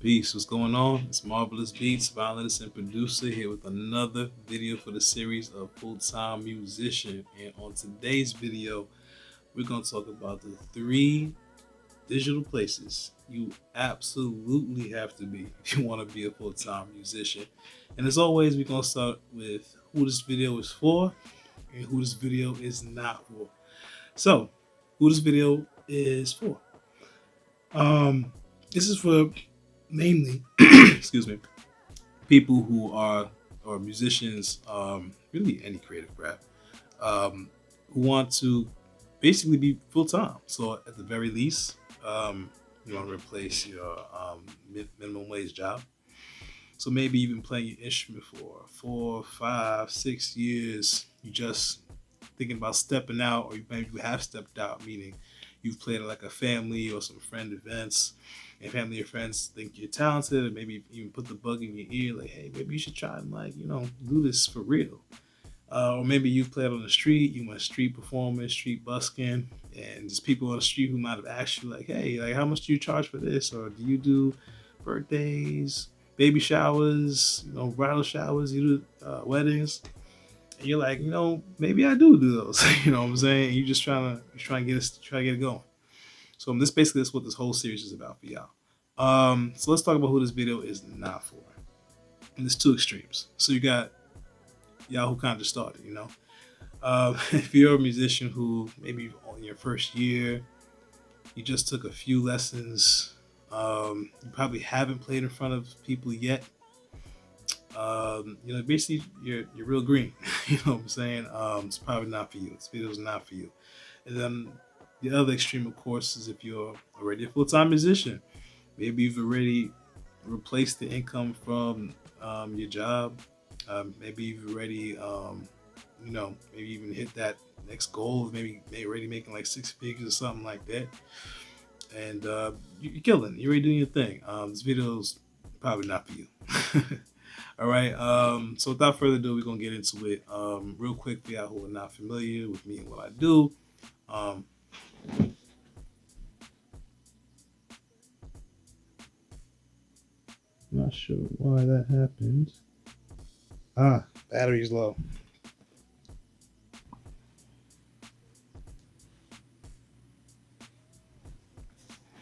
Peace. What's going on? It's Marvillous Beats, violinist and producer, here with another video for the series of Full-Time Musician. And on today's video, we're going to talk about the 3 digital places you absolutely have to be if you want to be a full-time musician. And as always, we're going to start with who this video is for and who this video is not for. So, who this video is for? This is for mainly, excuse me, people who are or musicians, really any creative craft, who want to basically be full time. So at the very least, you want to replace your minimum wage job. So maybe even playing your instrument for 4, 5, 6 years. You just thinking about stepping out, or maybe you have stepped out, meaning you've played at like a family or some friend events, and family or friends think you're talented, and maybe even put the bug in your ear, like, hey, maybe you should try and do this for real. Or maybe you played on the street, you went street performing, street busking, and there's people on the street who might have asked you, like, hey, like, how much do you charge for this? Or do you do birthdays, baby showers, bridal showers, you do weddings? And you're like, maybe I do those. You know what I'm saying? You just trying to get it going. So this basically is what this whole series is about for y'all. So let's talk about who this video is not for. And there's 2 extremes. So you got y'all who kind of just started, if you're a musician who maybe on your first year, you just took a few lessons, you probably haven't played in front of people yet. Basically you're real green. You know what I'm saying? It's probably not for you. This video is not for you. And then the other extreme, of course, is if you're already a full-time musician. Maybe you've already replaced the income from your job. Maybe you've already, maybe even hit that next goal of maybe already making like 6 figures or something like that. And you're killing. You're already doing your thing. This video's probably not for you. All right. So without further ado, we're gonna get into it. Real quick for y'all who are not familiar with me and what I do. Not sure why that happened. Battery's low.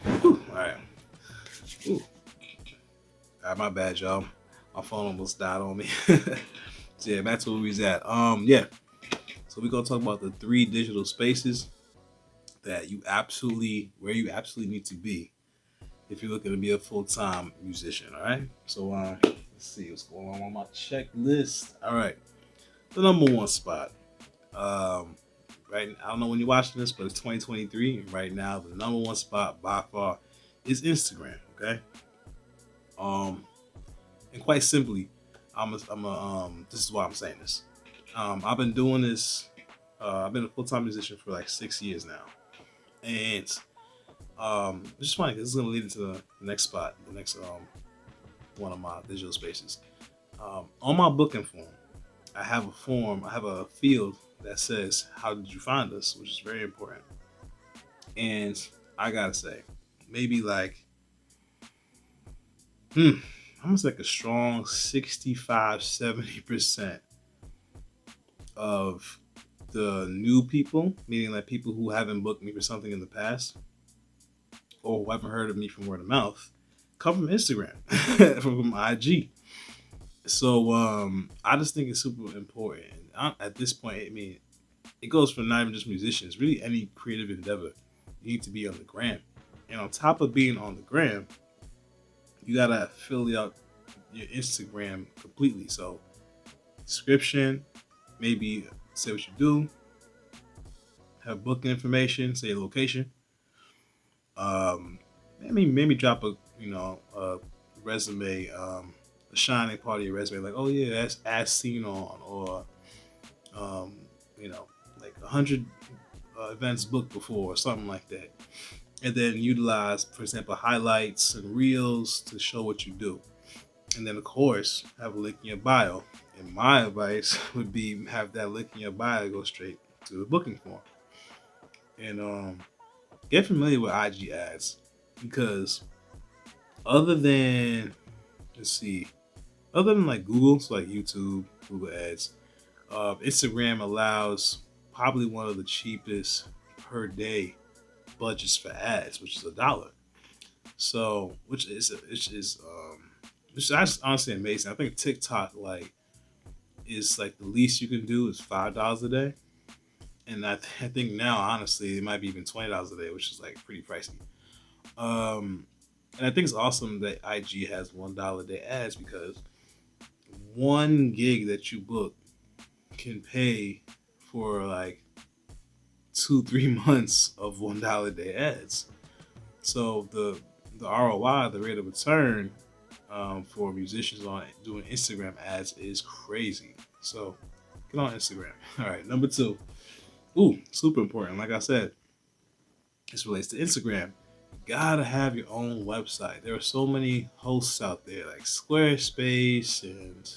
Whew, all right. Ooh. All right, my bad, y'all. My phone almost died on me. So yeah, back to where we was at. So we're gonna talk about the 3 digital spaces that you absolutely need to be if you're looking to be a full-time musician. All right. So let's see what's going on my checklist. All right. The number 1 spot. Right. I don't know when you're watching this, but it's 2023, and right now the number 1 spot by far is Instagram. Okay. And quite simply, this is why I'm saying this. I've been doing this. I've been a full-time musician for like 6 years now, and it's just funny because this is gonna lead into the next spot, the next one of my digital spaces. On my booking form, I have a field that says, "How did you find us?" which is very important. And I gotta say, maybe like, almost like a strong 65-70% of the new people, meaning like people who haven't booked me for something in the past or who haven't heard of me from word of mouth, come from Instagram, from IG. So I just think it's super important. At this point, I mean, it goes for not even just musicians, really any creative endeavor. You need to be on the gram. And on top of being on the gram, you gotta fill out your Instagram completely. So description, maybe say what you do, have booking information, say your location. Maybe drop a resume, a shining part of your resume, like, oh yeah, that's as seen on, or like 100 events booked before, or something like that. And then utilize, for example, highlights and reels to show what you do. And then, of course, have a link in your bio. And my advice would be have that link in your bio go straight to the booking form. And get familiar with IG ads, because Other than, let's see, other than like Google, so like YouTube, Google Ads, Instagram allows probably one of the cheapest per day budgets for ads, which is $1. So, which is honestly amazing. I think TikTok like is like the least you can do is $5 a day, and I think now honestly it might be even $20 a day, which is like pretty pricey. Um, and I think it's awesome that IG has $1 a day ads because one gig that you book can pay for like 2 3 months of $1 a day ads. So the ROI, the rate of return for musicians on doing Instagram ads is crazy. So get on Instagram. All right, number two. Ooh, super important. Like I said, this relates to Instagram. You gotta have your own website. There are so many hosts out there like Squarespace and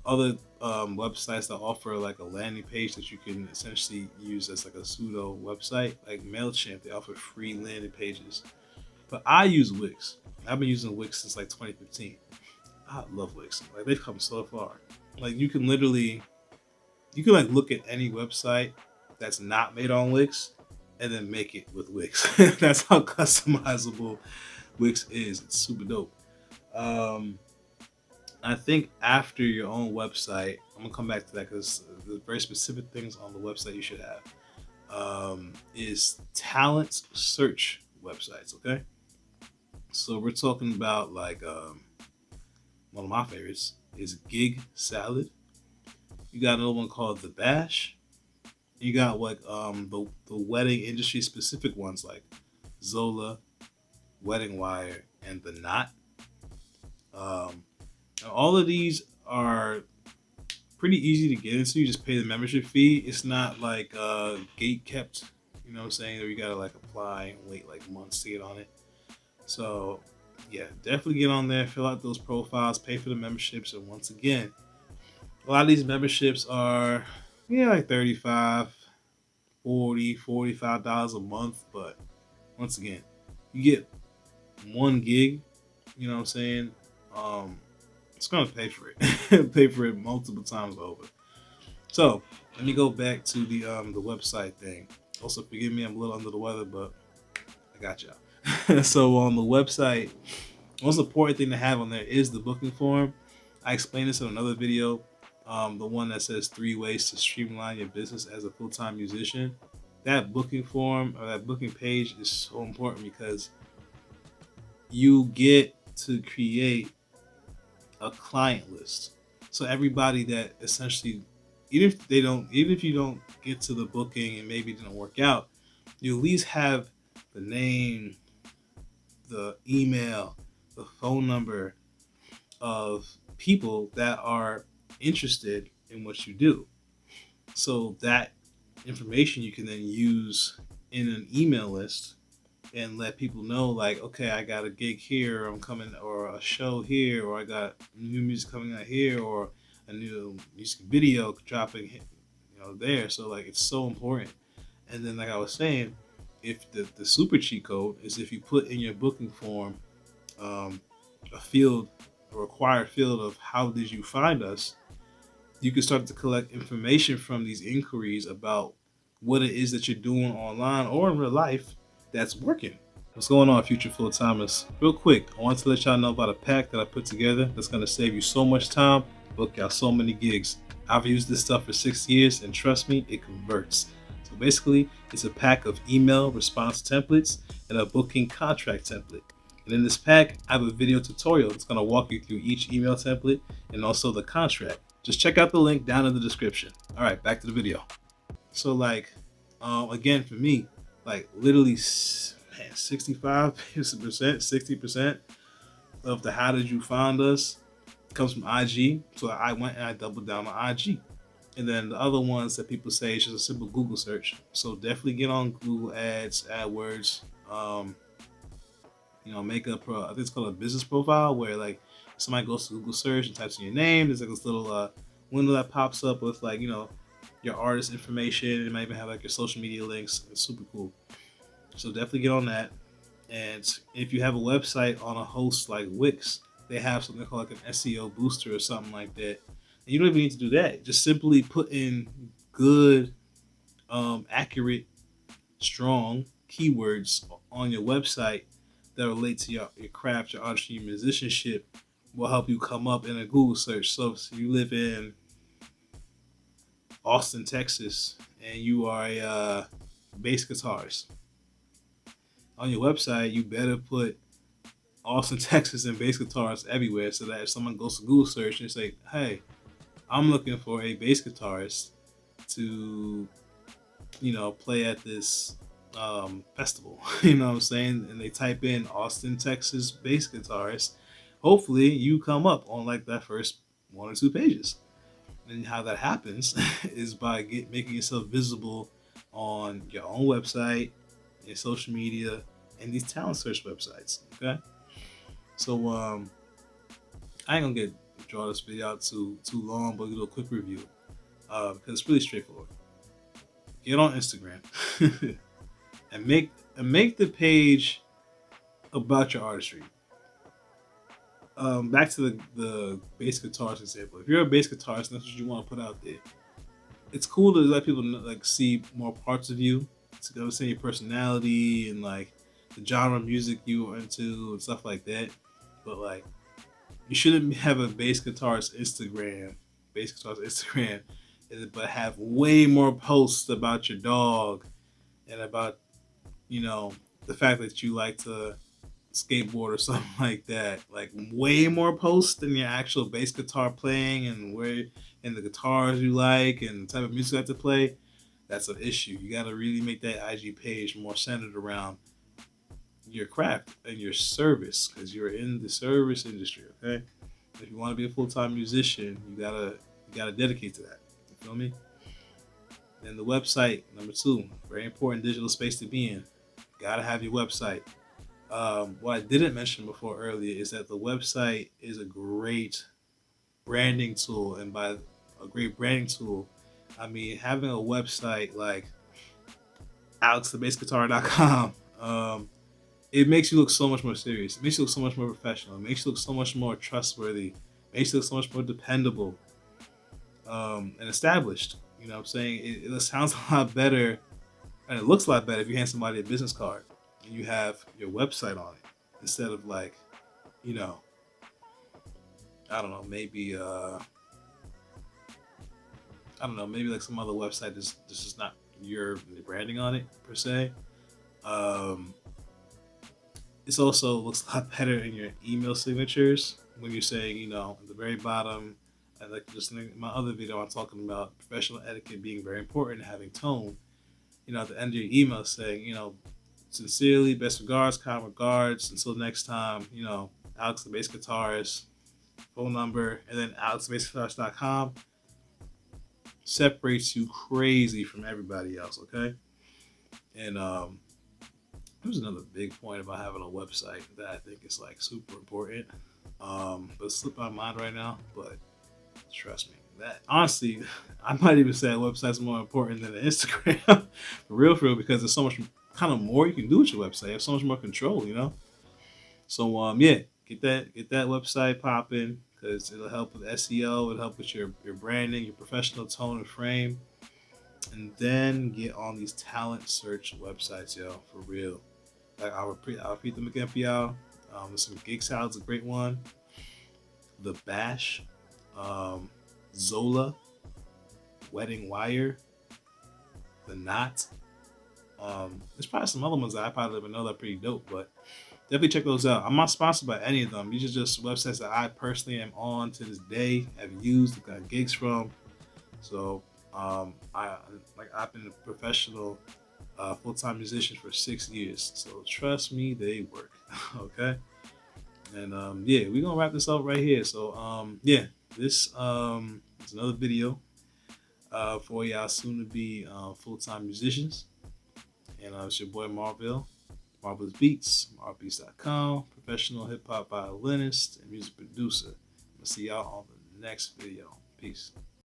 other websites that offer like a landing page that you can essentially use as like a pseudo website. Like MailChimp, they offer free landing pages. But I use Wix. I've been using Wix since like 2015. I love Wix. Like they've come so far. Like you can like look at any website that's not made on Wix and then make it with Wix. That's how customizable Wix is. It's super dope. Um, I think after your own website, I'm gonna come back to that because there's very specific things on the website you should have. Is talent search websites. Okay, so we're talking about like one of my favorites is Gig Salad. You got another one called The Bash. You got like the wedding industry specific ones like Zola, Wedding Wire, and The Knot. Um, and all of these are pretty easy to get into. You just pay the membership fee. It's not like gate kept, you know what I'm saying, or you gotta like apply and wait like months to get on it. So yeah, definitely get on there, fill out those profiles, pay for the memberships, and once again, a lot of these memberships are like 35, 40, $45 a month. But once again, you get 1 gig, you know what I'm saying? Um, it's gonna pay for it. Pay for it multiple times over. So let me go back to the website thing. Also, forgive me, I'm a little under the weather, but I got y'all. So on the website, most important thing to have on there is the booking form. I explained this in another video, the one that says 3 ways to streamline your business as a full-time musician. That booking form or that booking page is so important because you get to create a client list. So everybody that essentially, even if you don't get to the booking and maybe it didn't work out, you at least have the name, the email, the phone number of people that are interested in what you do. So that information you can then use in an email list and let people know like, okay, I got a gig here, or I'm coming, or a show here, or I got new music coming out here, or a new music video dropping, there. So like it's so important. And then like I was saying, if the super cheat code is if you put in your booking form um, a field, a required field of how did you find us, you can start to collect information from these inquiries about what it is that you're doing online or in real life that's working. What's going on, future full timers? Real quick, I want to let y'all know about a pack that I put together that's going to save you so much time, book out so many gigs. I've used this stuff for 6 years, and trust me, it converts. So basically, it's a pack of email response templates and a booking contract template. And in this pack, I have a video tutorial that's going to walk you through each email template and also the contract. Just check out the link down in the description. All right, back to the video. So like, again, for me, like literally, man, 65%, 60% of the how did you find us comes from IG. So I went and I doubled down on IG. And then the other ones that people say is just a simple Google search. So definitely get on Google Ads, AdWords, make up, I think it's called a business profile where like somebody goes to Google search and types in your name. There's like this little window that pops up with like, your artist information. It might even have like your social media links. It's super cool. So definitely get on that. And if you have a website on a host like Wix, they have something called like an SEO booster or something like that. And you don't even need to do that. Just simply put in good, accurate, strong keywords on your website that relate to your craft, your artistry, your musicianship will help you come up in a Google search. So if you live in Austin, Texas, and you are a bass guitarist, on your website, you better put Austin, Texas, and bass guitarists everywhere so that if someone goes to Google search and say, hey, I'm looking for a bass guitarist to, play at this festival, you know what I'm saying? And they type in Austin, Texas bass guitarist, hopefully you come up on like that first one or two pages. And how that happens is by making yourself visible on your own website, your social media, and these talent search websites. Okay, so I ain't gonna draw this video out too long, but we'll do a quick review because it's really straightforward. Get on Instagram and make the page about your artistry. Back to the bass guitarist example. If you're a bass guitarist, and that's what you want to put out there. It's cool to let people know, like see more parts of you, to understand your personality and like the genre of music you are into and stuff like that. But like, you shouldn't have a bass guitarist Instagram, but have way more posts about your dog and about the fact that you like to skateboard or something like that. Like way more posts than your actual bass guitar playing and the guitars you like and the type of music you like to play. That's an issue. You got to really make that IG page more centered around your craft and your service because you're in the service industry. Okay, if you want to be a full time musician, you gotta dedicate to that. You feel me? And the website number two, very important digital space to be in. Gotta have your website. What I didn't mention before earlier is that the website is a great branding tool, and by a great branding tool, I mean having a website like alexthebassguitar.com. It makes you look so much more serious. It makes you look so much more professional. It makes you look so much more trustworthy. It makes you look so much more dependable and established. You know what I'm saying? It sounds a lot better and it looks a lot better if you hand somebody a business card and you have your website on it instead of like, you know, I don't know, maybe maybe like some other website that's just not your branding on it per se. Um, This also looks a lot better in your email signatures when you're saying, at the very bottom, and like just in my other video, I'm talking about professional etiquette being very important, having tone. At the end of your email saying, sincerely, best regards, kind regards. Until next time, Alex the bass guitarist, phone number, and then alexthebassguitarist.com separates you crazy from everybody else, okay? And there's another big point about having a website that I think is like super important. But it slipped my mind right now. But trust me, that honestly, I might even say a website's more important than the Instagram, for real, because there's so much kind of more you can do with your website. You have so much more control. So yeah, get that website popping because it'll help with SEO. It'll help with your branding, your professional tone and frame. And then get on these talent search websites, yo, for real. Like I'll repeat them again for y'all. Some Gig Salad's a great one. The Bash, Zola, Wedding Wire, The Knot. There's probably some other ones that I probably don't even know that are pretty dope, but definitely check those out. I'm not sponsored by any of them. These are just websites that I personally am on to this day, have used, got gigs from. So I've been a professional full-time musician for 6 years. So trust me, they work. Okay. And yeah, we're gonna wrap this up right here. So yeah, this is another video for y'all soon to be full-time musicians. And it's your boy Marvillous, Marvillous Beats, marvbeats.com, professional hip hop violinist and music producer. I'll see y'all on the next video. Peace.